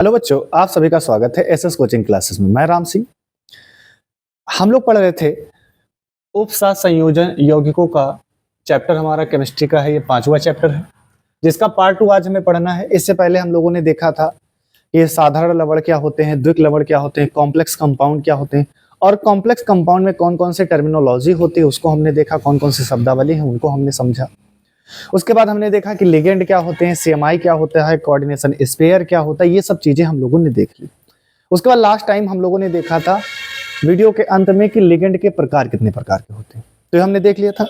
Hello बच्चों, आप सभी का स्वागत है एसएस कोचिंग क्लासेस में। मैं राम सिंह। हम लोग पढ़ रहे थे उपसात संयोजन यौगिकों का चैप्टर। हमारा केमिस्ट्री का है, ये 5वां चैप्टर है जिसका पार्ट 2 आज हमें पढ़ना है। इससे पहले हम लोगों ने देखा था कि साधारण लवण क्या होते हैं, द्विक लवण क्या होते हैं, कॉम्प्लेक्स कंपाउंड क्या होते हैं और कॉम्प्लेक्स कंपाउंड में कौन कौन से टर्मिनोलॉजी होती है उसको हमने देखा, कौन कौन से शब्दावली है उनको हमने समझा। उसके बाद हमने देखा कि लिगेंड क्या होते हैं, सीएमआई क्या होता है, कोऑर्डिनेशन स्पेयर क्या होता है, ये सब चीजें हम लोगों ने देख ली। उसके बाद लास्ट टाइम हम लोगों ने देखा था वीडियो के अंत में कि लिगेंड के प्रकार कितने प्रकार के होते हैं, तो ये हमने देख लिया था।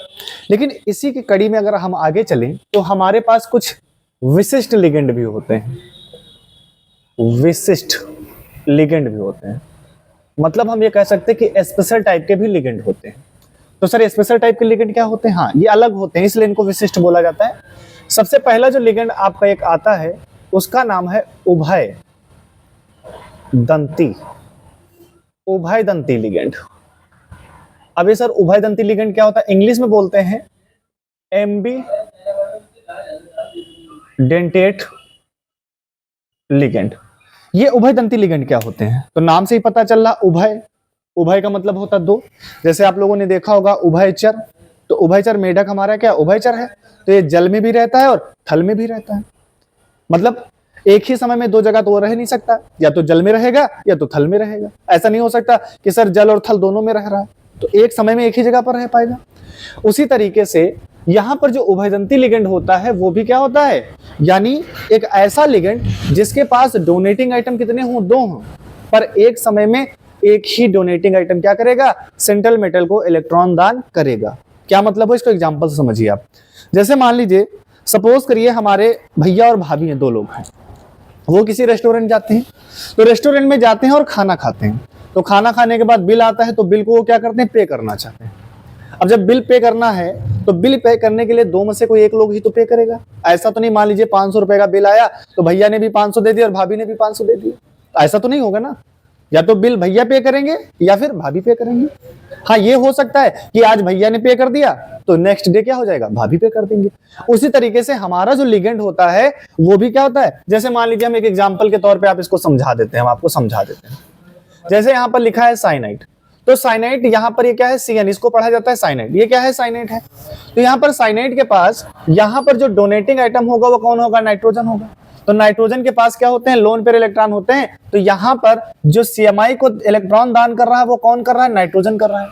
लेकिन इसी की कड़ी में अगर हम आगे चलें तो हमारे पास कुछ विशिष्ट लिगेंड भी होते हैं। विशिष्ट लिगेंड भी होते हैं, मतलब हम ये कह सकते हैं कि स्पेशल टाइप के भी लिगेंड होते हैं। तो सर स्पेशल टाइप के लिगेंड क्या होते हैं? हाँ, ये अलग होते हैं, इसलिए इनको विशिष्ट बोला जाता है। सबसे पहला जो लिगेंड आपका एक आता है उसका नाम है उभय दंती। उभय दंती लिगेंड। अब ये सर उभय दंती लिगेंड क्या होता है? इंग्लिश में बोलते हैं एम्बी डेंटेट लिगेंड। ये उभय दंती लिगेंड क्या होते हैं? तो नाम से ही पता चल रहा, उभय, उभय का मतलब होता है दो। जैसे आप लोगों ने देखा होगा उभयचर, तो उभयचर मेढक हमारा क्या उभयचर है, तो ये जल में भी रहता है और थल में भी रहता है। मतलब एक ही समय में दो जगह तो वो रह नहीं सकता, या तो जल में रहेगा या तो थल में रहेगा। ऐसा नहीं हो सकता कि सर जल और थल दोनों में रह रहा है, तो एक समय में एक ही जगह पर रह पाएगा। उसी तरीके से यहां पर जो उभयदंती लिगेंड होता है वो भी क्या होता है, यानी एक ऐसा लिगेंड जिसके पास डोनेटिंग आइटम कितने हों, दो हों, पर एक समय में एक ही डोनेटिंग आइटम क्या करेगा, सेंट्रल मेटल को इलेक्ट्रॉन दान करेगा। क्या मतलब है, इसको एग्जांपल से समझिए आप। जैसे मान लीजिए, सपोज करिए हमारे भैया और भाभी हैं, दो लोग हैं, वो किसी रेस्टोरेंट जाते हैं। तो रेस्टोरेंट में जाते हैं और खाना खाते हैं, तो खाना खाने के बाद बिल आता है, तो बिल को वो क्या करते हैं, पे करना चाहते हैं। अब जब बिल पे करना है तो बिल पे करने के लिए दो में से कोई एक लोग ही तो पे करेगा। ऐसा तो नहीं मान लीजिए 500 रुपए का बिल आया तो भैया ने भी 500 दे दिया और भाभी ने भी 500 दे दिया, ऐसा तो नहीं होगा ना। या तो बिल भैया पे करेंगे या फिर भाभी पे करेंगे। हाँ, ये हो सकता है कि आज भैया ने पे कर दिया तो नेक्स्ट डे क्या हो जाएगा, भाभी पे कर देंगे। उसी तरीके से हमारा जो लिगेंड होता है वो भी क्या होता है, जैसे मान लीजिए हम एक एग्जांपल के तौर पे आप इसको समझा देते हैं, हम आपको समझा देते हैं। जैसे यहाँ पर लिखा है साइनाइड, तो साइनाइड यहाँ पर ये क्या है, CN, इसको पढ़ा जाता है साइनाइड। ये क्या है, साइनाइड है। तो यहाँ पर साइनाइड के पास यहाँ पर जो डोनेटिंग आइटम होगा वो कौन होगा, नाइट्रोजन होगा। तो नाइट्रोजन के पास क्या होते हैं, लोन पेयर इलेक्ट्रॉन होते हैं। तो यहाँ पर जो CMI को इलेक्ट्रॉन दान कर रहा है वो कौन कर रहा है, नाइट्रोजन कर रहा है।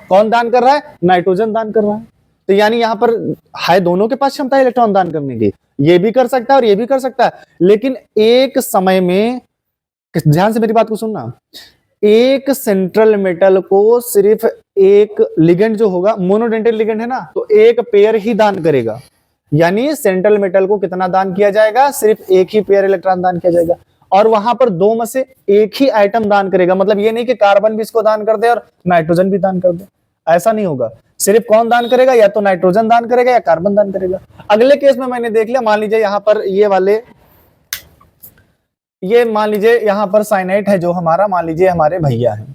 कौन दान कर रहा है, नाइट्रोजन दान कर रहा है। तो यानी यहाँ पर है दोनों के पास क्षमता इलेक्ट्रॉन दान करने की, ये भी कर सकता है और ये भी कर सकता है। लेकिन एक समय में, ध्यान से मेरी बात को सुनना, एक सेंट्रल मेटल को सिर्फ एक लिगेंड जो होगा, मोनोडेंटेड लिगेंड है ना, तो एक पेयर ही दान करेगा। यानी सेंट्रल मेटल को कितना दान किया जाएगा, सिर्फ एक ही पेयर इलेक्ट्रॉन दान किया जाएगा। और वहां पर दो में से एक ही आइटम दान करेगा। मतलब ये नहीं कि कार्बन भी इसको दान कर दे और नाइट्रोजन भी दान कर दे, ऐसा नहीं होगा। सिर्फ कौन दान करेगा, या तो नाइट्रोजन दान करेगा या कार्बन दान करेगा। अगले केस में मैंने देख लिया, मान लीजिए यहाँ पर ये वाले, ये मान लीजिए यहाँ पर साइनाइड है जो हमारा, मान लीजिए हमारे भैया है,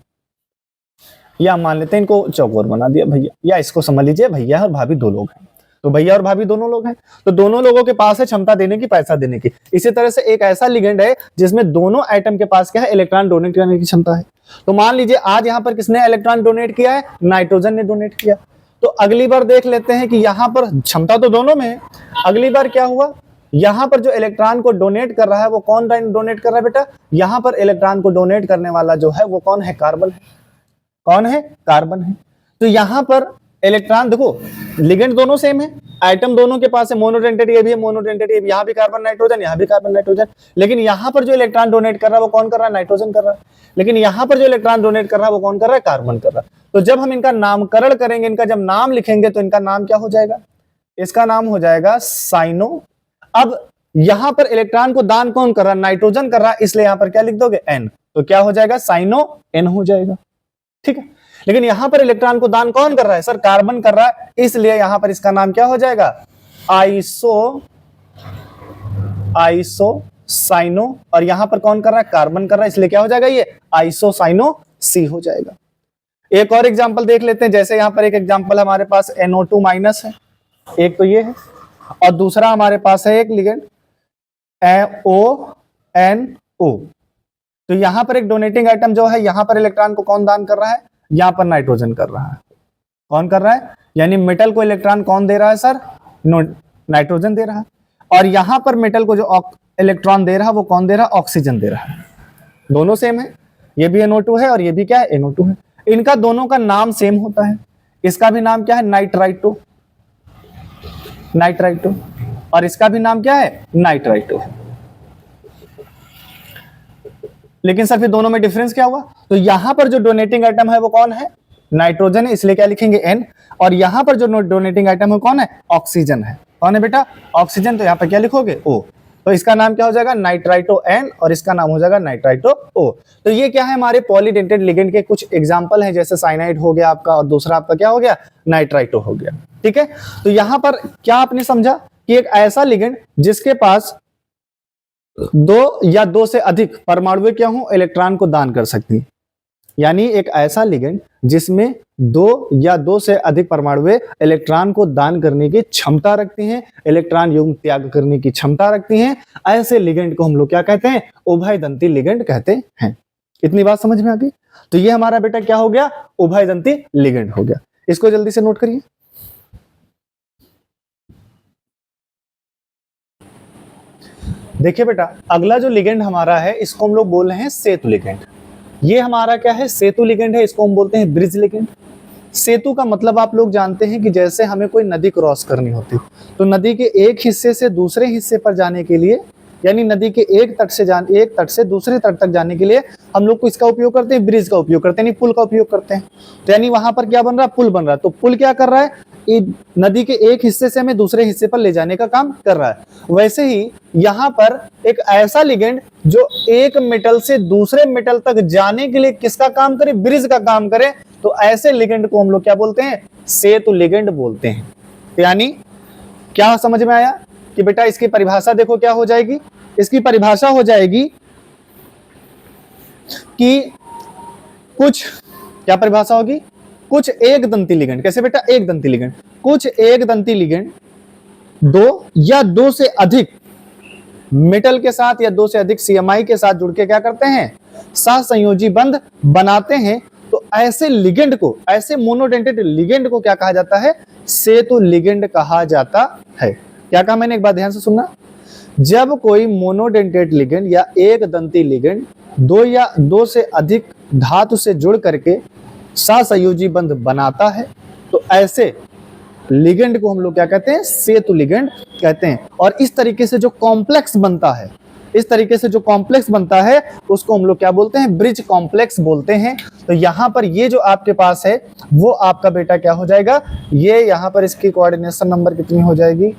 या मान लेते हैं इनको चौकोर बना दिया भैया, या इसको समझ लीजिए भैया और भाभी दो लोग हैं। तो भैया और भाभी दोनों लोग हैं, तो दोनों लोगों के पास है क्षमता देने की, पैसा देने की। इसी तरह से एक ऐसा लिगेंड है जिसमें दोनों आइटम के पास क्या है, इलेक्ट्रॉन डोनेट करने की क्षमता है। तो मान लीजिए आज यहाँ पर किसने इलेक्ट्रॉन डोनेट किया है, नाइट्रोजन ने डोनेट किया। तो अगली बार देख लेते हैं कि यहाँ पर क्षमता तो दोनों में है। अगली बार क्या हुआ, यहाँ पर जो इलेक्ट्रॉन को डोनेट कर रहा है वो कौन डोनेट कर रहा है बेटा, यहाँ पर इलेक्ट्रॉन को डोनेट करने वाला जो है वो कौन है, कार्बन है। कौन है, कार्बन है। तो यहाँ पर इलेक्ट्रॉन देखो, लिगेंड दोनों सेम है, आइटम दोनों के पास है, मोनोडेंटेड ये भी है, मोनोडेंटेड ये भी, यहाँ भी कार्बन नाइट्रोजन, यहाँ भी कार्बन नाइट्रोजन। लेकिन यहाँ पर जो इलेक्ट्रॉन डोनेट कर रहा है वो कौन कर रहा है, नाइट्रोजन कर रहा है। लेकिन यहाँ पर जो इलेक्ट्रॉन डोनेट कर रहा है वो कौन कर रहा है, कार्बन कर रहा है। तो जब हम इनका नामकरण करेंगे, इनका जब नाम लिखेंगे तो इनका नाम क्या हो जाएगा, इसका नाम हो जाएगा साइनो। अब यहां पर इलेक्ट्रॉन को दान कौन कर रहा है, नाइट्रोजन कर रहा है, इसलिए यहां पर क्या लिख दोगे, N। तो क्या हो जाएगा, साइनो N हो जाएगा, ठीक है। लेकिन यहां पर इलेक्ट्रॉन को दान कौन कर रहा है, सर कार्बन कर रहा है, इसलिए यहां पर इसका नाम क्या हो जाएगा, आइसो साइनो। और यहां पर कौन कर रहा है, कार्बन कर रहा है, इसलिए क्या हो जाएगा, ये आइसोसाइनो C हो जाएगा। एक और एग्जांपल देख लेते हैं। जैसे यहां पर एक एग्जांपल हमारे पास NO2 माइनस है, एक तो ये है, और दूसरा हमारे पास है एक लिगेंड ONO। तो यहाँ पर एक डोनेटिंग आइटम जो है, यहाँ पर इलेक्ट्रॉन को कौन दान कर रहा है, यहाँ पर नाइट्रोजन कर रहा है। कौन कर रहा है, यानी मेटल को इलेक्ट्रॉन कौन दे रहा है सर, नाइट्रोजन दे रहा है। और यहाँ पर मेटल को जो इलेक्ट्रॉन दे रहा है वो कौन दे रहा है, ऑक्सीजन दे रहा है। दोनों सेम है, ये भी NO2 है और ये भी क्या है, NO2 है। इनका दोनों का नाम सेम होता है। इसका भी नाम क्या है, नाइट्राइटो, नाइट्राइटो, और इसका भी नाम क्या है, नाइट्राइटो। लेकिन सर फिर दोनों में डिफरेंस क्या हुआ, तो यहां पर जो डोनेटिंग आइटम है वो कौन है, नाइट्रोजन है, इसलिए क्या लिखेंगे N। और यहां पर जो डोनेटिंग आइटम है कौन है, ऑक्सीजन है। कौन है बेटा, ऑक्सीजन। तो यहां पर क्या लिखोगे, O। तो इसका नाम क्या हो जाएगा, नाइट्राइटो N, और इसका नाम हो जाएगा नाइट्राइटो O। तो ये क्या है, हमारे पॉलीडेंटेड लिगेंड के कुछ एग्जांपल हैं, जैसे साइनाइड हो गया आपका, और दूसरा आपका क्या हो गया, नाइट्राइटो हो गया। ठीक है, तो यहां पर क्या आपने समझा कि एक ऐसा लिगेंड जिसके पास दो या दो से अधिक परमाणु क्या हो, इलेक्ट्रॉन को दान कर सकती है। यानी एक ऐसा लिगेंड जिसमें दो या दो से अधिक परमाणु इलेक्ट्रॉन को दान करने की क्षमता रखती हैं, इलेक्ट्रॉन युग्म त्याग करने की क्षमता रखती हैं, ऐसे लिगेंड को हम लोग क्या कहते हैं, उभयदंती लिगेंड कहते हैं। इतनी बात समझ में आ गई। तो ये हमारा बेटा क्या हो गया, उभयदंती लिगेंड हो गया। इसको जल्दी से नोट करिए। देखिए बेटा, अगला जो लिगेंड हमारा है इसको हम लोग बोल रहे हैं सेतु लिगेंड। ये हमारा क्या है, सेतु लिगेंड है, इसको हम बोलते हैं ब्रिज लिगेंड। सेतु का मतलब आप लोग जानते हैं कि जैसे हमें कोई नदी क्रॉस करनी होती तो नदी के एक हिस्से से दूसरे हिस्से पर जाने के लिए, यानी नदी के एक तट से दूसरे तट तक जाने के लिए हम लोग को इसका उपयोग करते हैं, ब्रिज का उपयोग करते हैं, पुल का उपयोग करते हैं। तो यानी वहां पर क्या बन रहा है, पुल बन रहा है। तो पुल क्या कर रहा है, नदी के एक हिस्से से हमें दूसरे हिस्से पर ले जाने का काम कर रहा है। वैसे ही यहाँ पर एक ऐसा लिगेंड जो एक मेटल से दूसरे मेटल तक जाने के लिए किसका काम करे, ब्रिज का काम करे, तो ऐसे लिगेंड को हम लोग क्या बोलते हैं, सेतु लिगेंड बोलते हैं। यानी क्या समझ में आया कि बेटा इसकी परिभाषा देखो क्या हो जाएगी, इसकी परिभाषा हो जाएगी कि कुछ, क्या परिभाषा होगी, कुछ एक दंती लिगेंड। कैसे बेटा, एक दंती लिगेंड, कुछ एक दंती लिगेंड दो या दो से अधिक मेटल के साथ या दो से अधिक CMI के साथ जुड़ के क्या करते हैं, सहसंयोजी बंध बनाते हैं। तो ऐसे लिगेंड को, ऐसे मोनोडेंटेड लिगेंड को क्या कहा जाता है, सेतु लिगेंड कहा जाता है। क्या कहा मैंने, एक बार ध्यान से सुनना। जब कोई मोनोडेंटेड लिगेंड या एक दंती लिगेंड दो या दो से अधिक धातु से जुड़ करके सहसंयोजी बंध बनाता है तो ऐसे लिगेंड को हम लोग क्या कहते हैं, सेतु लिगेंड कहते हैं। और इस तरीके से जो कॉम्प्लेक्स बनता है, इस तरीके से जो कॉम्प्लेक्स बनता है उसको हम लोग क्या बोलते हैं, ब्रिज कॉम्प्लेक्स बोलते हैं। तो यहाँ पर ये जो आपके पास है वो आपका बेटा क्या हो जाएगा, ये यहाँ पर इसकी कोऑर्डिनेशन नंबर कितनी हो जाएगी,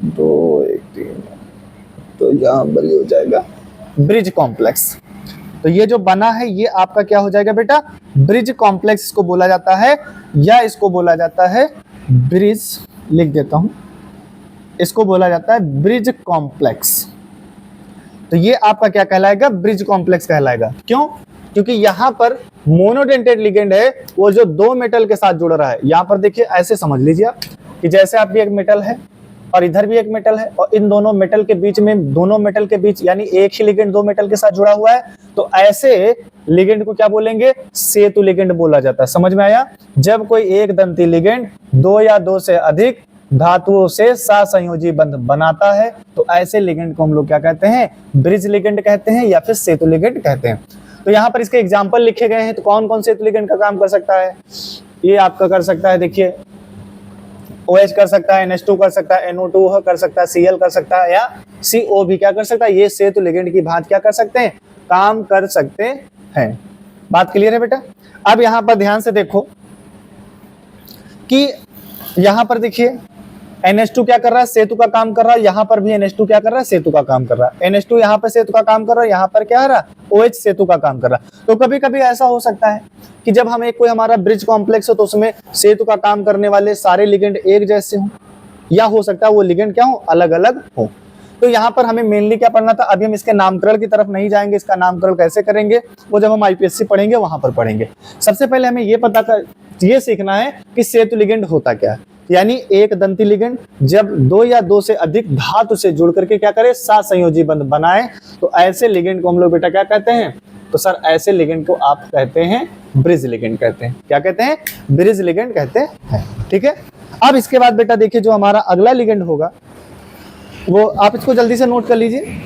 2 1 3, तो यहाँ पर ये हो जाएगा ब्रिज कॉम्प्लेक्स। तो ये जो बना है ये आपका क्या हो जाएगा बेटा, ब्रिज कॉम्प्लेक्स इसको बोला जाता है, या इसको बोला जाता है ब्रिज, लिख देता हूं, इसको बोला जाता है ब्रिज कॉम्प्लेक्स। तो ये आपका क्या कहलाएगा, ब्रिज कॉम्प्लेक्स कहलाएगा। क्यों, क्योंकि यहां पर मोनोडेंटेड लिगेंड है वो जो दो मेटल के साथ जुड़ रहा है। यहां पर देखिए ऐसे समझ लीजिए आप कि जैसे आप भी एक मेटल है और इधर भी एक मेटल है, और इन दोनों मेटल के बीच में, दोनों मेटल के बीच यानी एक ही लिगेंड दो मेटल के साथ जुड़ा हुआ है, तो ऐसे लिगेंड को क्या बोलेंगे, सेतु लिगेंड बोला जाता है। समझ में आया। जब कोई एक दंती लिगेंड दो या दो से अधिक धातुओं से सहसंयोजी बंध बनाता है तो ऐसे लिगेंड को हम लोग क्या कहते हैं, ब्रिज लिगेंड कहते हैं या फिर सेतु लिगेंड कहते हैं। तो यहाँ पर इसके एग्जाम्पल लिखे गए हैं। तो कौन कौन सेतु लिगेंड का काम कर सकता है, ये आपका कर सकता है, देखिए OH कर सकता है, NH2 कर सकता है, NO2 कर सकता है, Cl कर सकता है, या CO भी क्या कर सकता है। ये सेतु लिगेंड की भांति क्या कर सकते हैं, काम कर सकते हैं। बात क्लियर है बेटा। अब यहाँ पर ध्यान से देखो कि यहाँ पर देखिए NH2 क्या कर रहा है, सेतु का काम कर रहा है। यहाँ पर भी NH2 क्या कर रहा है, सेतु का काम कर रहा है। NH2 यहाँ पर सेतु का काम कर रहा है, यहाँ पर क्या है, OH सेतु का काम कर रहा है। तो कभी कभी ऐसा हो सकता है कि जब हमें कोई हमारा ब्रिज कॉम्प्लेक्स हो तो उसमें सेतु का काम करने वाले सारे लिगेंड एक जैसे हों, या हो सकता है वो लिगेंड क्या हो, अलग अलग हो। तो यहाँ पर हमें मेनली क्या पढ़ना था, अभी हम इसके नामकरण की तरफ नहीं जाएंगे। इसका नामकरण कैसे करेंगे वो जब हम IPSC पढ़ेंगे वहां पर पढ़ेंगे। सबसे पहले हमें ये सीखना है कि सेतु लिगेंड होता क्या है। यानी एक दंती लिगेंड जब दो या दो से अधिक धातु से जुड़ करके क्या करे, सहसंयोजी बंध बनाए, तो ऐसे लिगेंड को हम लोग बेटा क्या कहते हैं, तो सर ऐसे लिगेंड को आप कहते हैं ब्रिज लिगेंड कहते हैं। क्या कहते हैं, ब्रिज लिगेंड कहते हैं। ठीक है, अब इसके बाद बेटा देखिए जो हमारा अगला लिगेंड होगा वो आप इसको जल्दी से नोट कर लीजिए।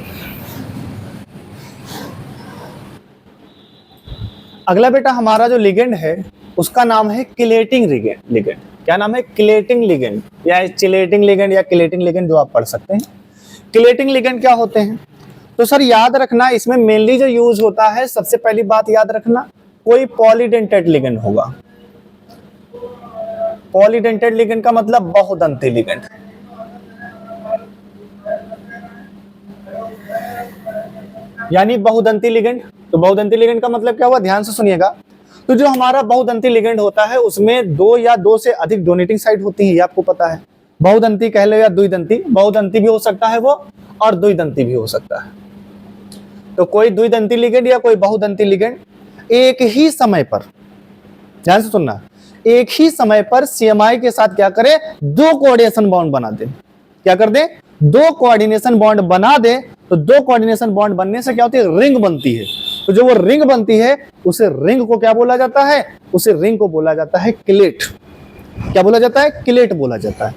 अगला बेटा हमारा जो लिगेंड है उसका नाम है किलेटिंग लिगेंड। क्या नाम है, किलेटिंग लिगेंड या चिलेटिंग लिगेंड या किलेटिंग लिगेंड, जो आप पढ़ सकते हैं। किलेटिंग लिगेंड क्या होते हैं, तो सर याद रखना इसमें मेनली जो यूज होता है, सबसे पहली बात याद रखना, कोई पॉलीडेंटेड लिगेंड होगा। पॉलीडेंटेड लिगेंड का मतलब बहुदंती लिगेंड। यानी बहुदंती लिगेंड, तो बहुदंती लिगेंड का मतलब क्या हुआ, ध्यान से सुनिएगा। तो जो हमारा बहुदंती लिगेंड होता है उसमें दो या दो से अधिक डोनेटिंग साइट होती है, ये आपको पता है। बहुदंती कह लो या द्विदंती, बहुदंती भी हो सकता है वो और द्विदंती भी हो सकता है। तो कोई द्विदंती लिगेंड या कोई बहुदंती लिगेंड एक ही समय पर, ध्यान से सुनना, एक ही समय पर सीएमआई के साथ क्या करे, दो कोऑर्डिनेशन बॉन्ड बना दे। क्या कर दे, दो कोऑर्डिनेशन बॉन्ड बना दे। तो दो कोऑर्डिनेशन बॉन्ड बनने से क्या होती है, रिंग बनती है। तो जो वो रिंग बनती है उसे रिंग को क्या बोला जाता है, उसे रिंग को बोला जाता है किलेट। क्या बोला जाता है, किलेट बोला जाता है।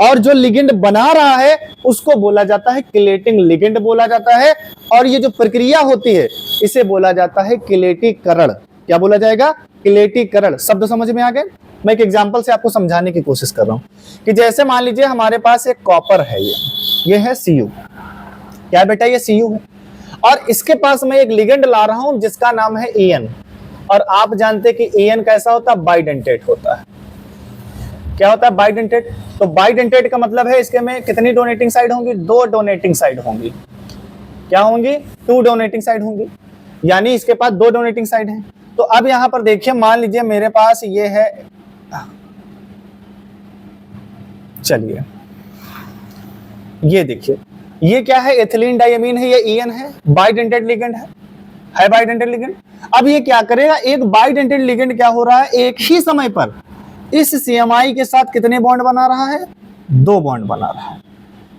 और जो लिगेंड बना रहा है उसको बोला जाता है किलेटिंग लिगेंड बोला जाता है। और ये जो प्रक्रिया होती है इसे बोला जाता है किलेटीकरण। क्या बोला जाएगा, किलेटीकरण। शब्द समझ में आ गए। मैं एक एग्जांपल से आपको समझाने की कोशिश कर रहा हूं कि जैसे मान लीजिए हमारे पास एक कॉपर है, ये है Cu। क्या बेटा, ये Cu है और इसके पास मैं एक लिगेंड ला रहा हूं जिसका नाम है En। और आप जानते हैं कि En कैसा होता है, बाइडेंटेट होता है। क्या होता है, बाइडेंटेट। तो बाइडेंटेट का मतलब है इसके में कितनी डोनेटिंग साइड होंगी, दो डोनेटिंग साइड होंगी। क्या होंगी, टू डोनेटिंग साइड होंगी। यानी इसके पास दो डोनेटिंग साइड है। तो अब यहां पर देखिए, मान लीजिए मेरे पास ये है, चलिए ये देखिए, ये क्या है, एथिलीन डायमीन है, ये En है, बाइडेंटेड लिगेंड है बाइडेंटेड लिगेंड। अब ये क्या करेगा, एक बाइडेंटेड लिगेंड क्या हो रहा है, एक ही समय पर इस सीएमआई के साथ कितने बॉन्ड बना रहा है, दो बॉन्ड बना रहा है।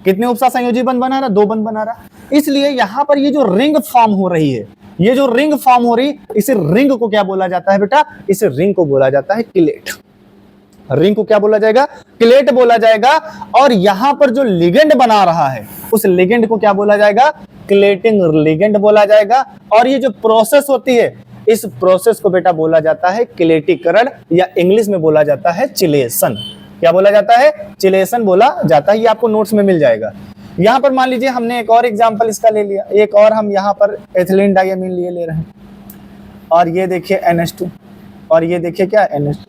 कितने उपसा संयोजी बंध बना रहा है, दो बंध बना रहा है। इसलिए यहां पर ये जो रिंग फॉर्म हो रही है, ये जो रिंग फॉर्म हो रही, इसे रिंग को क्या बोला जाता है बेटा, इसे रिंग को बोला जाता है किलेट। रिंग को क्या बोला जाएगा, किलेट बोला जाएगा। और यहां पर जो लिगेंड बना रहा है उस लिगेंड को क्या बोला जाएगा, किलेटिंग लिगेंड बोला जाएगा। और ये जो प्रोसेस होती है इस प्रोसेस को बेटा बोला जाता है किलेटीकरण, या इंग्लिश में बोला जाता है चिलेशन। क्या बोला जाता है, चिलेशन बोला जाता है। ये आपको नोट्स में मिल जाएगा। यहां पर मान लीजिए हमने एक और एग्जांपल इसका ले लिया, एक और हम यहां पर एथिलीन डायमीन ले रहे हैं। और ये देखिए NH2 और ये देखिए क्या NH2।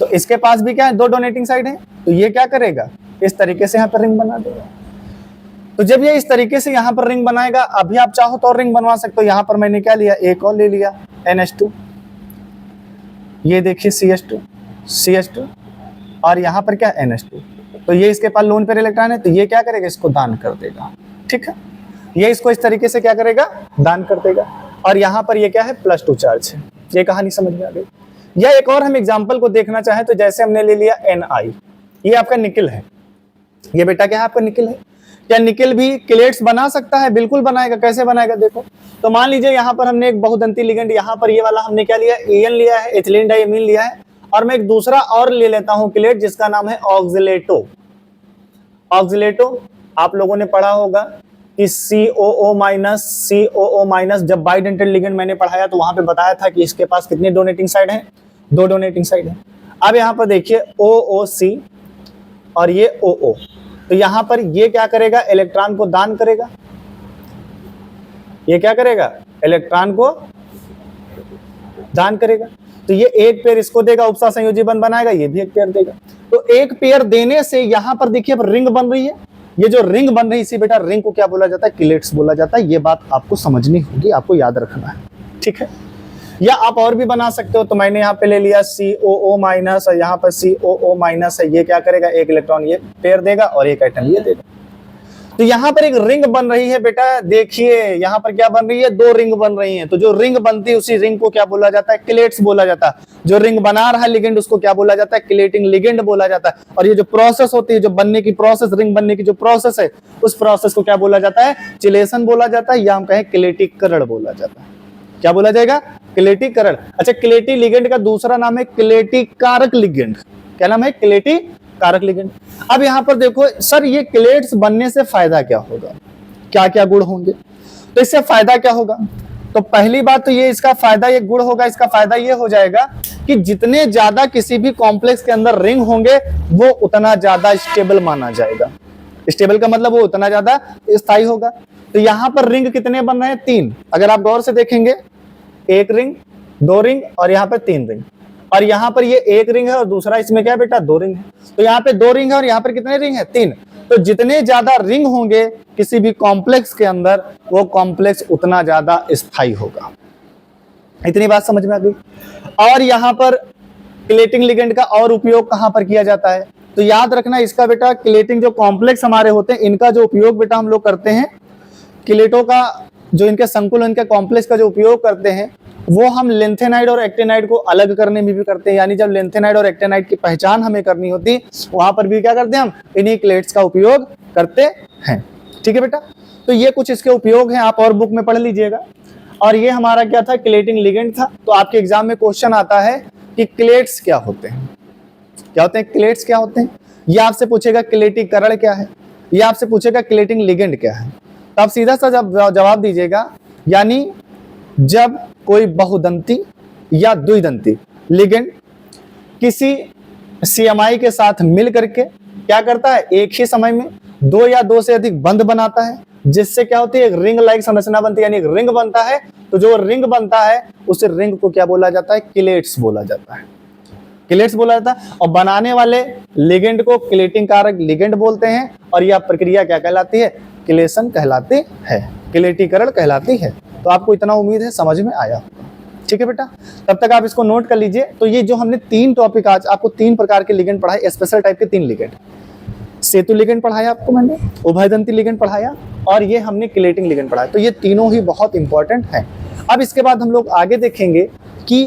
तो इसके पास भी क्या है, दो डोनेटिंग साइड है। तो ये क्या करेगा, इस तरीके से यहाँ पर रिंग बना देगा। तो जब ये इस तरीके से यहाँ पर रिंग बनाएगा, अभी आप चाहो तो और रिंग बनवा सकते हो। यहाँ पर मैंने क्या लिया, एक और ले लिया NH2, ये देखिए CH2 और यहाँ पर क्या NH2। तो ये इसके पास लोन पेयर इलेक्ट्रॉन है, तो ये क्या करेगा, इसको दान कर देगा। ठीक है, ये इसको इस तरीके से क्या करेगा, दान कर देगा। और यहाँ पर ये क्या है, +2 चार्ज है। ये कहानी समझ में आ गई। या एक और हम एग्जाम्पल को देखना चाहें तो जैसे हमने ले लिया Ni, ये आपका निकिल है। ये बेटा क्या है, आपका निकिल है। क्या निकिल भी किलेट्स बना सकता है, बिल्कुल बनाएगा। कैसे बनाएगा, देखो। तो मान लीजिए यहाँ पर हमने एक बहुदंती लिगेंड, यहाँ पर ये वाला हमने क्या लिया, En लिया है, एथिलीन डायमीन लिया है। और मैं एक दूसरा और ले लेता हूं किलेट जिसका नाम है ऑक्सिलेटो। आप लोगों ने पढ़ा होगा कि COO- जब बाइडेंटेड लिगेंड मैंने पढ़ाया तो वहां पे बताया था कि इसके पास कितने डोनेटिंग साइड हैं, दो डोनेटिंग साइड है। अब यहाँ पर देखिए OOC और ये OO। तो यहाँ पर ये क्या करेगा, इलेक्ट्रॉन को दान करेगा। ये क्या करेगा, इलेक्ट्रॉन को दान करेगा। तो ये एक पेयर इसको देगा, उपसा संयोजी बंध बनाएगा, ये भी एक पेयर देगा। तो एक पेयर देने से यहाँ पर देखिए अब रिंग बन रही है। ये जो रिंग बन रही है इसी बेटा रिंग को क्या बोला जाता है, किलेट्स बोला जाता है। ये बात आपको समझनी होगी, आपको याद रखना है। ठीक है, या आप और भी बना सकते हो। तो मैंने यहाँ पे ले लिया COO- और यहाँ पर COO- है। ये क्या करेगा, एक इलेक्ट्रॉन ये पेयर देगा और एक एटम ये देगा। तो यहाँ पर एक रिंग बन रही है बेटा, देखिए यहाँ पर क्या बन रही है, दो रिंग बन रही हैं। तो जो रिंग बनती है उसी रिंग को क्या बोला जाता है, क्लेट्स बोला जाता है। जो रिंग बना रहा है लिगेंड उसको क्या बोला जाता है, क्लेटिंग लिगेंड बोला जाता है। और ये जो प्रोसेस होती है, जो बनने की प्रोसेस, रिंग बनने की जो प्रोसेस है, उस प्रोसेस को क्या बोला जाता है, चिलेशन बोला जाता है, या हम कहें क्लेटीकरण बोला जाता है। क्या बोला जाएगा, क्लेटीकरण। अच्छा, क्लेटी लिगेंड का दूसरा नाम है क्लेटीकारक लिगेंड। क्या नाम है, क्लेटीकारक लिगेंड। अब यहां पर देखो सर, ये क्लेट्स बनने से फायदा क्या होगा, क्या क्या गुण होंगे। तो इससे फायदा क्या होगा, तो पहली बात तो ये इसका फायदा, ये गुण होगा, इसका फायदा ये हो जाएगा कि जितने ज्यादा किसी भी कॉम्प्लेक्स के अंदर रिंग होंगे वो उतना ज्यादा स्टेबल माना जाएगा। स्टेबल का मतलब वो उतना ज्यादा स्थायी होगा। तो यहां पर रिंग कितने बन रहे हैं, 3। अगर आप गौर से देखेंगे, एक रिंग, दो रिंग और यहाँ पर 3 रिंग। और यहाँ पर ये एक रिंग है और दूसरा इसमें क्या है बेटा, 2 रिंग है। तो यहाँ पे 2 रिंग है और यहाँ पर कितने रिंग है, 3। तो जितने ज्यादा रिंग होंगे किसी भी कॉम्प्लेक्स के अंदर, वो कॉम्प्लेक्स उतना ज्यादा स्थायी होगा। इतनी बात समझ में आ गई। और यहाँ पर क्लेटिंग लिगेंड का और उपयोग कहां पर किया जाता है, तो याद रखना इसका बेटा, क्लेटिंग जो कॉम्प्लेक्स हमारे होते हैं इनका जो उपयोग बेटा हम लोग करते हैं, क्लेटों का जो इनके संकुल, इनके कॉम्प्लेक्स का जो उपयोग करते हैं, वो हम लेंथेनाइड और एक्टेनाइड को अलग करने में भी करते हैं। यानी जब लेंथेनाइड और एक्टेनाइड की पहचान हमें करनी होती, वहां पर भी क्या करते हैं, हम इन्हीं क्लेट्स का उपयोग करते हैं। ठीक है बेटा, तो ये कुछ इसके उपयोग हैं, आप और बुक में पढ़ लीजिएगा। और ये हमारा क्या था, क्लेटिंग लिगेंड था। तो आपके एग्जाम में क्वेश्चन आता है कि क्लेट्स क्या होते हैं, क्या होते हैं, क्लेट्स क्या होते हैं। ये आपसे पूछेगा क्लेटीकरण क्या है, ये आपसे पूछेगा क्लेटिंग लिगेंड क्या है। तो आप सीधा सा जवाब दीजिएगा, यानी जब कोई बहुदंती या द्विदंती लिगेंड किसी सीएमआई के साथ मिल करके क्या करता है, एक ही समय में 2 या 2 से अधिक बंध बनाता है, जिससे क्या होती है, एक रिंग लाइक संरचना बनती है, यानी एक रिंग बनता है। तो जो रिंग बनता है उस रिंग को क्या बोला जाता है, क्लेट्स बोला जाता है, क्लेट्स बोला जाता है। और बनाने वाले लिगेंड को क्लेटिंग कारक लिगेंड बोलते हैं। और यह प्रक्रिया क्या कहलाती है, क्लेशन कहलाती है, क्लेटीकरण कहलाती है। तो आपको इतना उम्मीद है समझ में आया। ठीक है बेटा, तब तक आप इसको नोट कर लीजिए। तो ये जो हमने 3 टॉपिक, आज आपको 3 प्रकार के लिगेंड पढ़ाए, स्पेशल टाइप के 3 लिगेंड, सेतु लिगेंड पढ़ाया आपको मैंने, उभयदंती लिगेंड पढ़ाया, और ये हमने क्लेटिंग लिगेंड पढ़ाया। तो ये तीनों ही बहुत इंपॉर्टेंट है। अब इसके बाद हम लोग आगे देखेंगे कि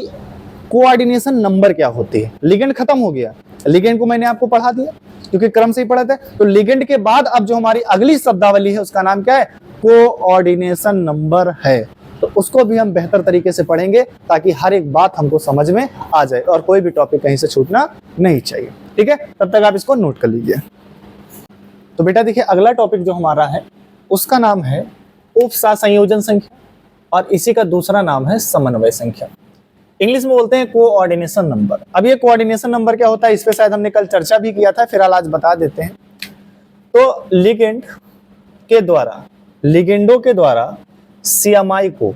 कोऑर्डिनेशन नंबर क्या होती है। लिगेंड खत्म हो गया, लिगेंड को मैंने आपको पढ़ा दिया क्योंकि क्रम से ही पढ़ा था। तो लिगेंड के बाद अब जो हमारी अगली शब्दावली है उसका नाम क्या है, कोऑर्डिनेशन नंबर है। तो उसको भी हम बेहतर तरीके से पढ़ेंगे ताकि हर एक बात हमको समझ में आ जाए और कोई भी टॉपिक कहीं से छूटना नहीं चाहिए। ठीक है, तब तक आप इसको नोट कर लीजिए। तो बेटा देखिए, अगला टॉपिक जो हमारा है उसका नाम है उपसंयोजन संख्या, और इसी का दूसरा नाम है समन्वय संख्या। इंग्लिश में बोलते हैं कोऑर्डिनेशन नंबर। अब ये कोऑर्डिनेशन नंबर क्या होता है, इस पे शायद हमने कल चर्चा भी किया था, फिर आज बता देते हैं। तो लिगेंड के द्वारा, लिगेंडों के द्वारा सीएमआई को,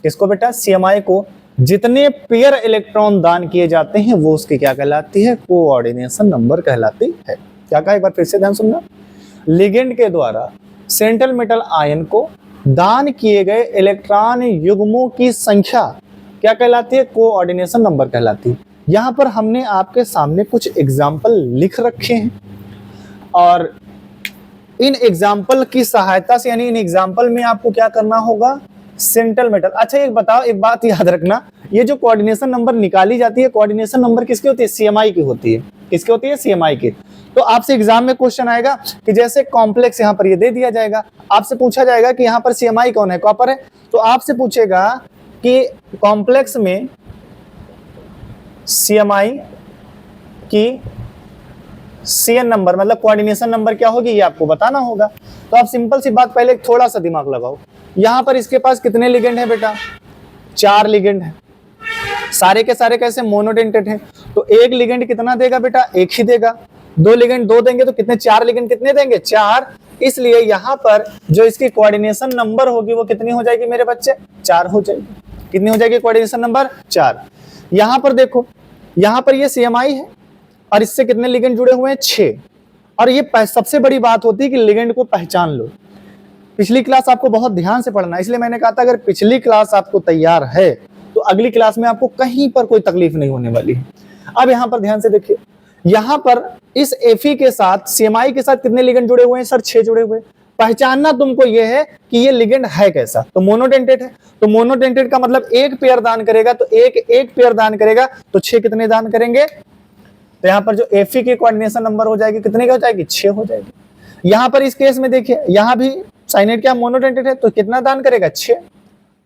किसको बेटा, सीएमआई को जितने पेयर इलेक्ट्रॉन दान किए जाते हैं वो उसकी क्या कहलाती है, कोऑर्डिनेशन नंबर कहलाती है। क्या कहा, एक बार फिर से ध्यान सुनना। लिगेंड के द्वारा सेंट्रल मेटल आयन को दान किए गए इलेक्ट्रॉन युग्मों की संख्या क्या कहलाती है, कोऑर्डिनेशन नंबर कहलाती है। यहां पर हमने आपके सामने कुछ एग्जाम्पल लिख रखे हैं और इन एग्जाम्पल की सहायता से, यानी इन एग्जाम्पल में आपको क्या करना होगा, सेंट्रल मेटल। अच्छा एक बताओ, एक बात याद रखना, ये जो कोऑर्डिनेशन नंबर निकाली जाती है, कोऑर्डिनेशन नंबर किसकी होती है, सीएमआई की होती है। किसकी होती है, सीएमआई की। तो आपसे एग्जाम में क्वेश्चन आएगा कि जैसे कॉम्प्लेक्स यहाँ पर ये दे दिया जाएगा, आपसे पूछा जाएगा कि यहाँ पर सीएमआई कौन है, कॉपर है। तो आपसे पूछेगा कि कॉम्प्लेक्स में सीएमआई की सीएन नंबर मतलब कोऑर्डिनेशन नंबर क्या होगी, ये आपको बताना होगा। तो आप सिंपल सी बात, पहले थोड़ा सा दिमाग लगाओ। यहां पर इसके पास कितने लिगेंड है बेटा, 4 लिगेंड है, सारे के सारे कैसे, मोनोडेंटेड हैं। तो एक लिगेंड कितना देगा बेटा, एक ही देगा। 2 लिगेंड 2 देंगे तो कितने, 4 लिगेंड कितने देंगे, 4। इसलिए यहां पर जो इसकी कोऑर्डिनेशन नंबर होगी वो कितनी हो जाएगी मेरे बच्चे, 4 हो जाएगी। कितनी हो जाएगी कोऑर्डिनेशन नंबर, 4। यहां पर देखो, यहां पर ये सीएमआई है और इससे कितने लिगेंड जुड़े हुए हैं, 6। और ये सबसे बड़ी बात होती है कि लिगेंड को पहचान लो। पिछली क्लास आपको बहुत ध्यान से पढ़ना, इसलिए मैंने कहा था अगर पिछली क्लास आपको तैयार है तो अगली क्लास में आपको कहीं पर कोई तकलीफ नहीं होने वाली है। अब यहां पर ध्यान से देखिए, यहां पर इस Fe के साथ सीएमआई के साथ कितने लिगेंड जुड़े हुए हैं सर, 6 जुड़े हुए। पहचानना तुमको ये है कि ये लिगेंड है कैसा। तो मोनोडेंटेट है, तो मोनोडेंटेट का मतलब एक पेयर दान करेगा, तो एक पेयर दान करेगा तो 6 कितने दान करेंगे, तो यहां पर जो Fe की कोऑर्डिनेशन नंबर हो जाएगी कितने की हो जाएगी, 6 हो जाएगी। यहां पर इस केस में देखिए, यहां भी साइनेट क्या मोनोडेंटेट है, तो कितना दान करेगा, 6।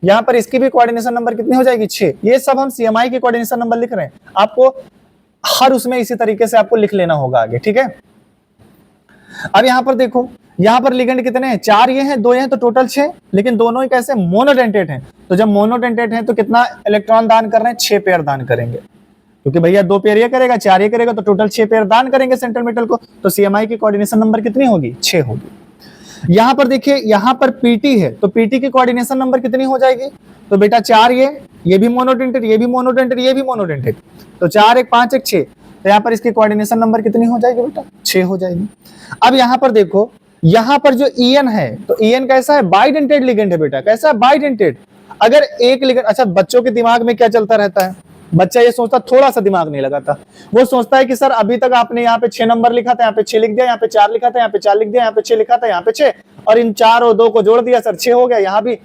यहां पर इसकी भी कोऑर्डिनेशन नंबर कितनी हो जाएगी, 6। ये सब हम CMI की कोऑर्डिनेशन नंबर लिख रहे हैं, आपको हर उसमें इसी तरीके से आपको लिख लेना होगा आगे, ठीक है। अब यहां पर देखो, यहां पर लिगेंड कितने हैं, 4 ये हैं, 2 ये हैं, तो टोटल 6, लेकिन दोनों ही कैसे मोनोडेंटेट हैं। तो जब मोनोडेंटेट हैं तो कितना इलेक्ट्रॉन दान कर रहे हैं, 6 पेयर दान करेंगे, क्योंकि भैया 2 पेयर ये करेगा, 4 ये करेगा, तो टोटल 6 पेयर दान करेंगे सेंट्रल मेटल को। तो CMI की कोऑर्डिनेशन नंबर कितनी होगी, 6 होगी। यहां पर देखिए, यहां पर PT है, तो PT की कोऑर्डिनेशन नंबर कितनी हो जाएगी, तो बेटा 4 ये भी मोनोडेंटेट, ये भी मोनोडेंटेट, ये भी मोनोडेंटेट, तो 4 1 5 1 6, तो यहां पर इसकी कोऑर्डिनेशन नंबर कितनी हो जाएगी बेटा, 6 हो जाएगी। अब यहां पर देखो, यहां पर जो EN है, तो EN कैसा है, बाइडेंटेड लिगेंड है बेटा, कैसा है, बाइडेंटेड। अगर एक लिगेंड, अच्छा बच्चों के दिमाग में क्या चलता रहता है, बच्चा ये सोचता, थोड़ा सा दिमाग नहीं लगाता, वो सोचता है कि सर अभी तक आपने यहाँ पे 6 नंबर लिखा था, यहाँ पे 6 लिख दिया, यहाँ पे 4 लिखा था, यहाँ पे 4 लिख दिया, यहाँ पे 6 लिखा था, यहाँ पे 6, और इन 4 और 2 को जोड़ दिया सर 6 हो गया, यहाँ भी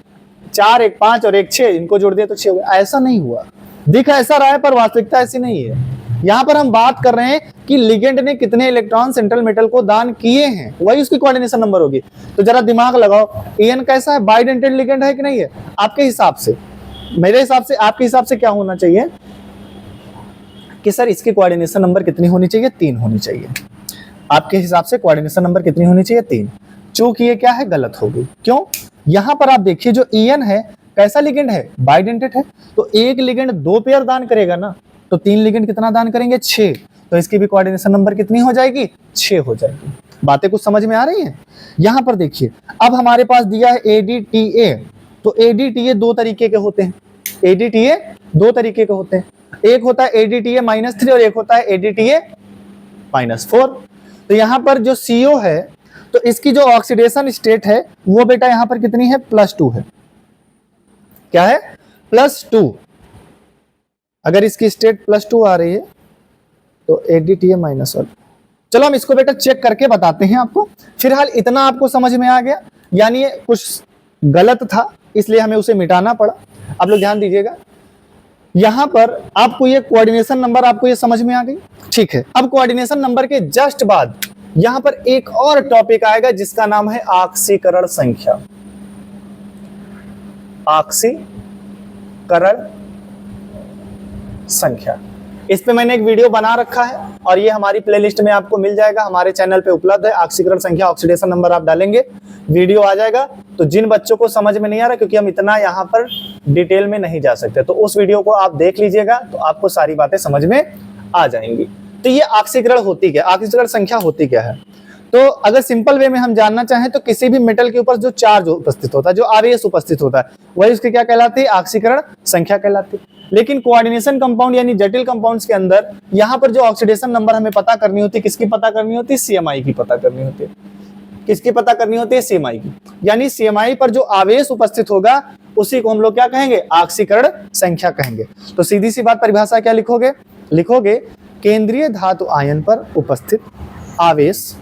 4 1 5 और 1 6, इनको जोड़ दिया तो 6 हो गया। ऐसा नहीं हुआ, दिख ऐसा रहा है पर वास्तविकता ऐसी नहीं है। यहां पर हम बात कर रहे हैं कि लिगेंड ने कितने इलेक्ट्रॉन सेंट्रल मेटल को दान किए हैं, वही उसकी कोऑर्डिनेशन नंबर होगी। तो जरा दिमाग लगाओ, EN कैसा है, बाइडेंटेड लिगेंड है कि नहीं है, आपके हिसाब से, मेरे हिसाब से, आपके हिसाब से क्या होना चाहिए कि सर इसकी कोऑर्डिनेशन नंबर कितनी होनी चाहिए, 3 होनी चाहिए। आपके हिसाब से कोऑर्डिनेशन नंबर कितनी होनी चाहिए, 3। चूंकि ये क्या है, गलत होगी। क्यों, यहां पर आप देखिए जो EN है कैसा लिगेंड है, बाइडेंटेड है, तो एक लिगेंड 2 पेयर दान करेगा ना, तो 3 लिगेंड कितना दान करेंगे, 6, तो इसकी भी कोऑर्डिनेशन नंबर कितनी हो जाएगी, 6 हो जाएगी। बातें कुछ समझ में आ रही हैं। यहां पर देखिए, अब हमारे पास दिया है ADTA, तो ADTA 2 तरीके के होते हैं, ADTA 2 तरीके के होते हैं, एक होता है ADTA -3 और एक होता है ADTA -4। तो यहां पर जो CO है, तो इसकी जो ऑक्सीडेशन स्टेट है वो बेटा यहां पर कितनी है, +2 है। क्या है, +2। अगर इसकी स्टेट +2 आ रही है तो ADTA -1। चलो हम इसको बेटा चेक करके बताते हैं आपको। फिलहाल इतना आपको समझ में आ गया, यानी ये कुछ गलत था इसलिए हमें उसे मिटाना पड़ा। आप लोग ध्यान दीजिएगा, यहां पर आपको ये कोऑर्डिनेशन नंबर, आपको ये समझ में आ गई, ठीक है। अब कोऑर्डिनेशन नंबर के जस्ट बाद यहां पर एक और टॉपिक आएगा जिसका नाम है ऑक्सीकरण संख्या। ऑक्सीकरण संख्या, इस पे मैंने एक वीडियो बना रखा है और ये हमारी प्लेलिस्ट में आपको मिल जाएगा, हमारे चैनल पे उपलब्ध है। ऑक्सीकरण संख्या, ऑक्सीडेशन नंबर आप डालेंगे, वीडियो आ जाएगा। तो जिन बच्चों को समझ में नहीं आ रहा, क्योंकि हम इतना यहाँ पर डिटेल में नहीं जा सकते, तो उस वीडियो को आप देख लीजिएगा, तो आपको सारी बातें समझ में आ जाएंगी। तो ये ऑक्सीकरण होती क्या, ऑक्सीकरण संख्या होती क्या है। तो अगर सिंपल वे में हम जानना चाहें तो किसी भी मेटल के ऊपर जो चार्ज उपस्थित होता है, जो आवेश उपस्थित होता है, वही उसकी क्या कहलाती है, ऑक्सीकरण संख्या कहलाती है। लेकिन कोऑर्डिनेशन कंपाउंड यानी जटिल कंपाउंड्स के अंदर यहाँ पर जो ऑक्सीडेशन नंबर हमें पता करनी होती है, किसकी पता करनी होती है, CMI की पता करनी होती है। किसकी पता करनी होती है, CMI की। यानी CMI पर जो आवेश उपस्थित होगा उसी को हम लोग क्या कहेंगे, ऑक्सीकरण संख्या कहेंगे। तो सीधी सी बात, परिभाषा क्या लिखोगे, लिखोगे केंद्रीय धातु आयन पर उपस्थित आवेश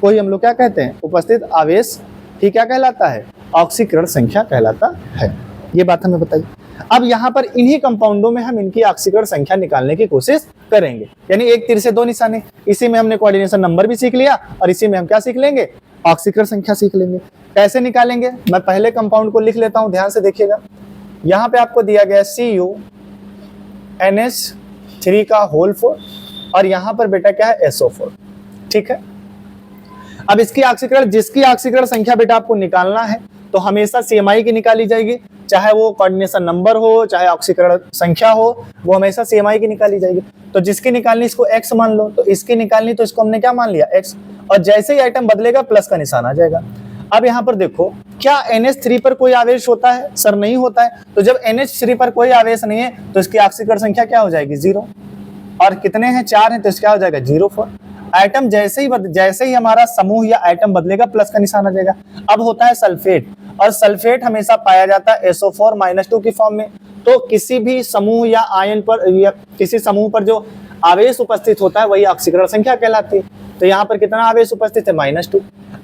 को ही हम लोग क्या कहते हैं, उपस्थित आवेश ही क्या कहलाता है, ऑक्सीकरण संख्या कहलाता है। ये बात हमें बताइए। अब यहाँ पर इन्हीं कंपाउंडों में हम इनकी ऑक्सीकरण संख्या निकालने की कोशिश करेंगे, यानी एक तीर से दो निशाने। इसी में हमने कोऑर्डिनेशन नंबर भी सीख लिया और इसी में हम क्या सीख लेंगे, ऑक्सीकरण संख्या सीख लेंगे। कैसे निकालेंगे, मैं पहले कंपाउंड को लिख लेता हूं, ध्यान से देखिएगा। यहाँ पे आपको दिया गया CuNH3 का होल 4 और यहाँ पर बेटा क्या है, SO4, ठीक है। अब इसकी ऑक्सीकरण, जिसकी ऑक्सीकरण संख्या बेटा आपको निकालना है तो हमेशा CMI की निकाली जाएगी, चाहे वो कोऑर्डिनेशन नंबर हो चाहे ऑक्सीकरण संख्या हो, वो हमेशा CMI की निकाली जाएगी। तो जिसकी निकालनी इसको X मान लो, तो इसकी निकालनी तो इसको हमने क्या मान लिया, X, और जैसे ही आइटम बदलेगा प्लस का निशान आ जाएगा। अब यहाँ पर देखो, क्या NH3 पर कोई आवेश होता है, सर नहीं होता है। तो जब NH3 पर कोई आवेश नहीं है तो इसकी ऑक्सीकरण संख्या क्या हो जाएगी, 0, और कितने हैं, 4 हैं, तो इसका हो जाएगा 0,4। आइटम जैसे ही हमारा समूह या आइटम बदलेगा प्लस का निशान आ जाएगा। अब होता है सल्फेट, और सल्फेट हमेशा पाया जाता है SO4-2 की फॉर्म में। तो किसी भी समूह या आयन पर या किसी समूह पर जो आवेश उपस्थित होता है वही ऑक्सीकरण संख्या कहलाती है। तो यहाँ पर कितना आवेश उपस्थित है, -2।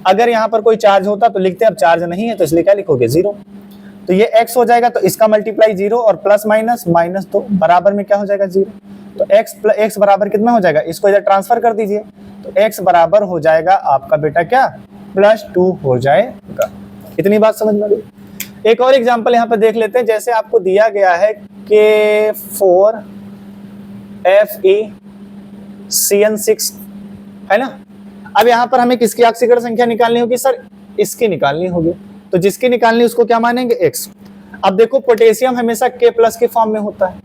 अगर यहाँ पर कोई चार्ज होता तो लिखते, अब चार्ज नहीं है तो इसलिए क्या लिखोगे 0। तो ये x हो जाएगा, तो इसका मल्टीप्लाई 0 और प्लस माइनस माइनस 2 बराबर में क्या हो जाएगा 0। तो x बराबर कितना हो जाएगा, इसको इधर ट्रांसफर कर दीजिए, तो x बराबर हो जाएगा आपका बेटा क्या +2 हो जाएगा। इतनी बात समझ में आई। एक और एग्जांपल यहाँ पे देख लेते हैं। जैसे आपको दिया गया है K4FeCN6 है ना। अब यहाँ पर हमें किसकी ऑक्सीकरण संख्या निकालनी होगी सर, इसकी निकालनी होगी। तो जिसकी निकालनी उसको क्या मानेंगे x। अब देखो पोटेशियम हमेशा K+ के फॉर्म में होता है,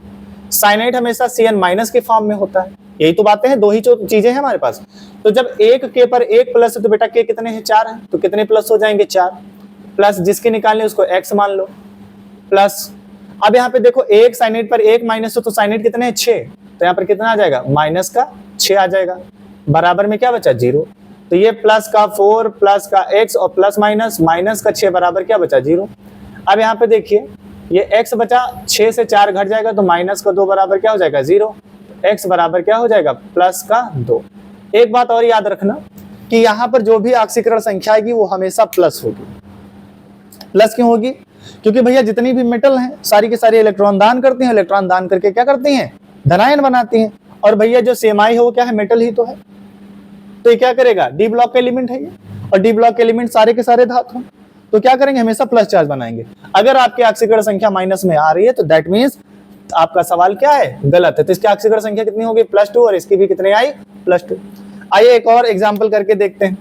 साइनाइड हमेशा Cn- के फॉर्म में होता है। यही तो बातें हैं, दो ही चीजें हैं हमारे पास। तो जब एक K पर एक प्लस है तो बेटा K कितने हैं 4 है, तो कितने प्लस हो जाएंगे 4, प्लस जिसकी निकालनी उसको x मान लो प्लस। अब यहाँ पे देखो एक साइनाइड पर एक माइनस हो तो साइनाइड कितने हैं 6, तो यहाँ पर कितना आ जाएगा -6 आ जाएगा, बराबर में क्या बचा 0। तो ये प्लस का 4 प्लस का x और प्लस माइनस माइनस का 6 बराबर क्या बचा 0। अब यहाँ पे देखिए ये x बचा, 6 से 4 घट जाएगा तो माइनस का 2 बराबर क्या हो जाएगा 0। x बराबर क्या हो जाएगा +2। एक बात और याद रखना कि यहाँ पर जो भी ऑक्सीकरण संख्या आएगी वो हमेशा प्लस होगी। प्लस क्यों होगी, क्योंकि भैया जितनी भी मेटल हैं सारी के सारी इलेक्ट्रॉन दान करती हैं, इलेक्ट्रॉन दान करके क्या करती हैं धनायन बनाती हैं। और भैया जो सेमाई है वो क्या है, मेटल ही तो है। तो ये क्या करेगा, डी ब्लॉक के एलिमेंट है ये, और डी ब्लॉक के एलिमेंट सारे के सारे धातु हैं, तो क्या करेंगे हमेशा प्लस चार्ज बनाएंगे। अगर आपकी ऑक्सीकरण संख्या माइनस में आ रही है तो दैट मींस आपका सवाल क्या है, गलत है। तो इसकी ऑक्सीकरण संख्या कितनी होगी +2 और इसकी भी कितनी आई +2। आइए एक और एग्जाम्पल करके देखते हैं।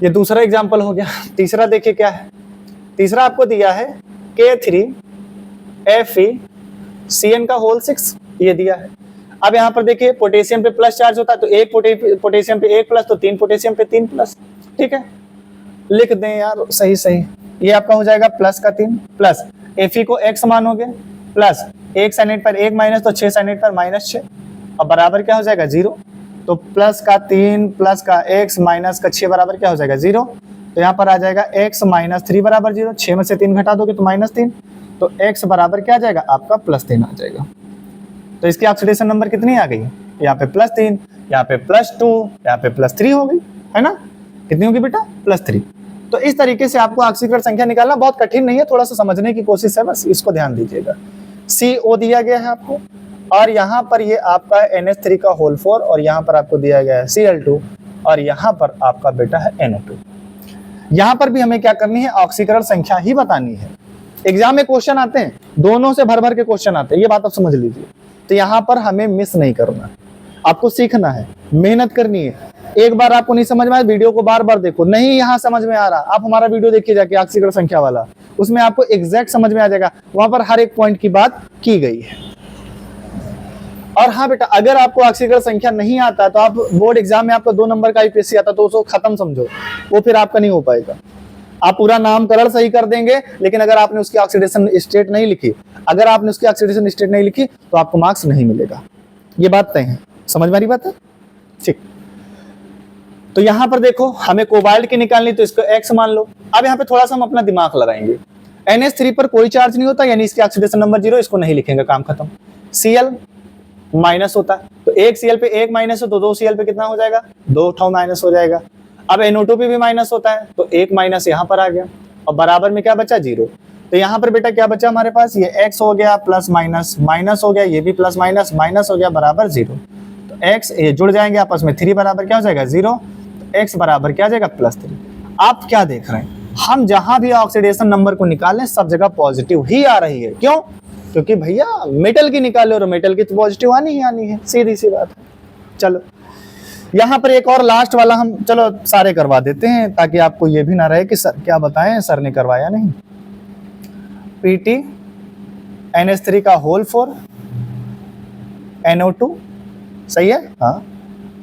ये दूसरा एग्जाम्पल हो गया। तीसरा देखिए क्या है। तीसरा आपको दिया है K3FeCN6 ये दिया है। अब यहाँ पर देखिए पोटेशियम पे प्लस चार्ज होता है, तो एक पोटेशियम पे 1 प्लस तो 3 पोटेशियम पे 3 प्लस। ठीक है, लिख दें यार सही सही। ये आपका हो जाएगा प्लस का 3 प्लस Fe को x मानोगे प्लस 1 साइनाइड पर 1 माइनस तो 6 साइनाइड पर -6 और बराबर क्या हो जाएगा 0। तो प्लस का 3 प्लस का x माइनस का 6 बराबर क्या हो जाएगा 0। तो यहाँ पर आ जाएगा x - 3 बराबर 0। 6 में से 3 घटा दोगे तो -3, तो x बराबर क्या आ जाएगा आपका +3 आ जाएगा। तो इसकी ऑक्सीडेशन नंबर कितनी आ गई, यहाँ पे +3, यहाँ पे +2, यहाँ पे +3 हो गई है ना। कितनी होगी बेटा +3। तो इस तरीके से आपको ऑक्सीकरण संख्या निकालना बहुत कठिन नहीं है, थोड़ा सा समझने की कोशिश है, बस इसको ध्यान दीजिएगा। CO दिया गया है आपको, और यहाँ पर ये आपका NH3 का होल 4 और यहाँ पर आपको दिया गया है Cl2 और यहाँ पर आपका बेटा है NO2। यहाँ पर भी हमें क्या करनी है, ऑक्सीकरण संख्या ही बतानी है। एग्जाम में क्वेश्चन आते हैं, दोनों से भर भर के क्वेश्चन आते हैं, ये बात आप समझ लीजिए। तो यहाँ पर हमें मिस नहीं करना, आपको सीखना है, मेहनत करनी है। एक बार आपको नहीं समझ में आया वीडियो को बार बार देखो, नहीं यहाँ समझ में आ रहा आप हमारा वीडियो देखिए जाके ऑक्सीकरण संख्या वाला, उसमें आपको एग्जैक्ट समझ में आ जाएगा, वहां पर हर एक पॉइंट की बात की गई है। और हाँ बेटा अगर आपको ऑक्सीकरण संख्या नहीं आता तो आप बोर्ड एग्जाम में आपका 2 नंबर का IPSC आता तो उसको खत्म समझो, वो फिर आपका नहीं हो पाएगा। आप पूरा नामकरण सही कर देंगे, लेकिन अगर आपने उसकी ऑक्सीडेशन स्टेट नहीं लिखी, अगर आपने उसकी ऑक्सीडेशन स्टेट नहीं लिखी तो आपको मार्क्स नहीं मिलेगा। ये बात तय है, समझ में आ रही बात है, ठीक। तो यहाँ पर देखो हमें कोबाल्ट की निकालनी, तो इसको x मान लो। अब यहाँ पे थोड़ा सा हम अपना दिमाग लगाएंगे। NH3 पर कोई चार्ज नहीं होता, यानी इसकी ऑक्सीडेशन नंबर 0, इसको नहीं लिखेंगे, काम खत्म। Cl माइनस होता है, तो एक Cl पे 1 माइनस हो तो 2 Cl पे कितना हो जाएगा 2 ठाव माइनस हो जाएगा। अब NO2 पे भी माइनस होता है, तो 1 माइनस यहाँ पर आ गया और बराबर में क्या बचा 0। तो यहाँ पर बेटा क्या बचा हमारे पास, ये x हो गया प्लस माइनस माइनस हो गया, ये भी प्लस माइनस माइनस हो गया बराबर 0। तो x ये जुड़ जाएंगे आपस में, 3 बराबर क्या हो जाएगा 0, तो x बराबर क्या आ जाएगा +3। आप क्या देख रहे हैं, हम जहां भी ऑक्सीडेशन नंबर को निकालें सब जगह पॉजिटिव ही आ रही है। क्यों, क्योंकि भैया मेटल की निकाले और मेटल की तो पॉजिटिव आनी ही आनी है, सीधी सी बात है। चलो यहाँ पर एक और लास्ट वाला हम चलो सारे करवा देते हैं, ताकि आपको ये भी ना रहे कि सर क्या बताएं, सर ने करवाया नहीं। PT NH3 का होल 4 NO2 सही है, हाँ,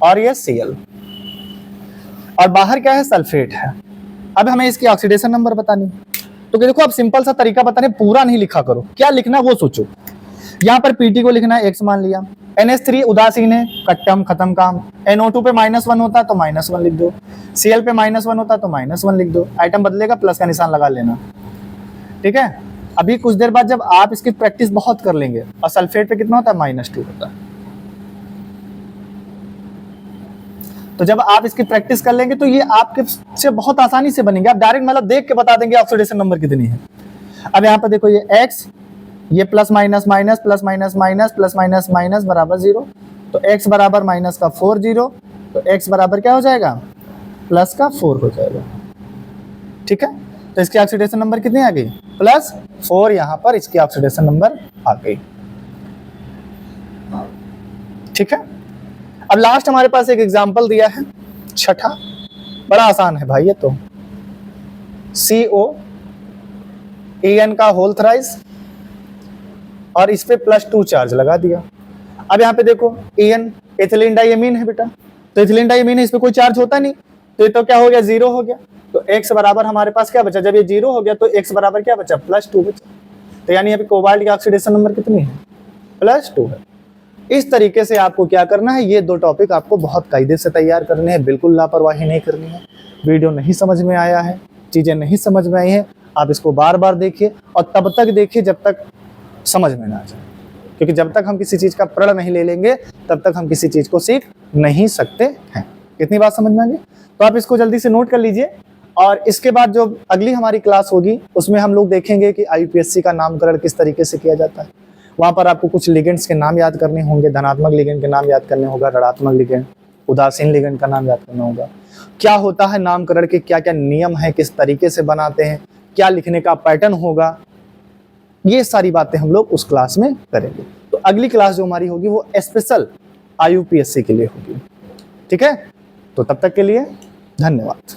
और ये Cl और बाहर क्या है सल्फेट है। अब हमें इसकी ऑक्सीडेशन नंबर बतानी, तो देखो अब सिंपल सा तरीका बताने, पूरा नहीं लिखा करो, क्या लिखना वो सोचो। यहाँ पर PT को लिखना है x मान लिया, NH3 उदासीन है, कट्टम खत्म काम। NO2 पे -1 होता है तो -1 लिख दो, Cl पे -1 होता है तो -1 लिख दो, आइटम बदलेगा प्लस का निशान लगा लेना, ठीक है। अभी कुछ देर बाद जब आप इसकी प्रैक्टिस बहुत कर लेंगे, और सल्फेट पे कितना होता है -2 होता है। तो जब आप इसकी प्रैक्टिस कर लेंगे तो ये आपके से बहुत आसानी से बनेंगे। आप डायरेक्ट मतलब देख के बता देंगे ऑक्सीडेशन नंबर कितनी है। अब यहाँ पर देखो ये x, ये plus minus minus plus minus minus plus minus minus बराबर 0, तो x बराबर माइनस का 4 0, तो x बराबर क्या हो जाएगा, प्लस का 4 हो जाएगा। ठीक है, तो इसकी ऑक्सीडेशन नंबर कितनी आ गई, +4, यहाँ पर इसकी ऑक्सीडेशन नंबर आ गई। ठीक है, अब लास्ट हमारे पास एक एग्जांपल दिया है, छठा, बड़ा आसान है भाई ये तो, COAN का होल थ्राइस और इस पे +2 चार्ज लगा दिया। अब यहाँ पे देखो AN एथिलीन डाइमीन है बेटा, तो एथिलीन डाइमीन है, इस पे कोई चार्ज होता नहीं, तो ये तो क्या हो गया, 0 हो गया। तो x बराबर हमारे पास क्या बचा, जब ये 0 हो गया तो x बराबर क्या बचा, +2 बचा। तो यानी यहाँ पे कोबाल्ट की ऑक्सीडेशन नंबर कितनी है, +2 है। इस तरीके से आपको क्या करना है, ये 2 टॉपिक आपको बहुत कायदे से तैयार करने हैं, बिल्कुल लापरवाही नहीं करनी है। वीडियो नहीं समझ में आया है, चीजें नहीं समझ में आई है, आप इसको बार बार देखिए और तब तक देखिए जब तक समझ में ना आ जाए, क्योंकि जब तक हम किसी चीज का प्रण नहीं ले लेंगे तब तक हम किसी चीज को सीख नहीं सकते हैं। कितनी बात समझ में आ गई, तो आप इसको जल्दी से नोट कर लीजिए। और इसके बाद जो अगली हमारी क्लास होगी उसमें हम लोग देखेंगे कि IUPAC का नामकरण किस तरीके से किया जाता है। वहां पर आपको कुछ लिगेंड्स के नाम याद करने होंगे, धनात्मक लिगेंड के नाम याद करने होगा, ऋणात्मक लिगेंड, उदासीन लिगेंड का नाम याद करना होगा, क्या होता है नामकरण के, क्या क्या नियम है, किस तरीके से बनाते हैं, क्या लिखने का पैटर्न होगा, ये सारी बातें हम लोग उस क्लास में करेंगे। तो अगली क्लास जो हमारी होगी वो स्पेशल IUPAC के लिए होगी। ठीक है, तो तब तक के लिए धन्यवाद।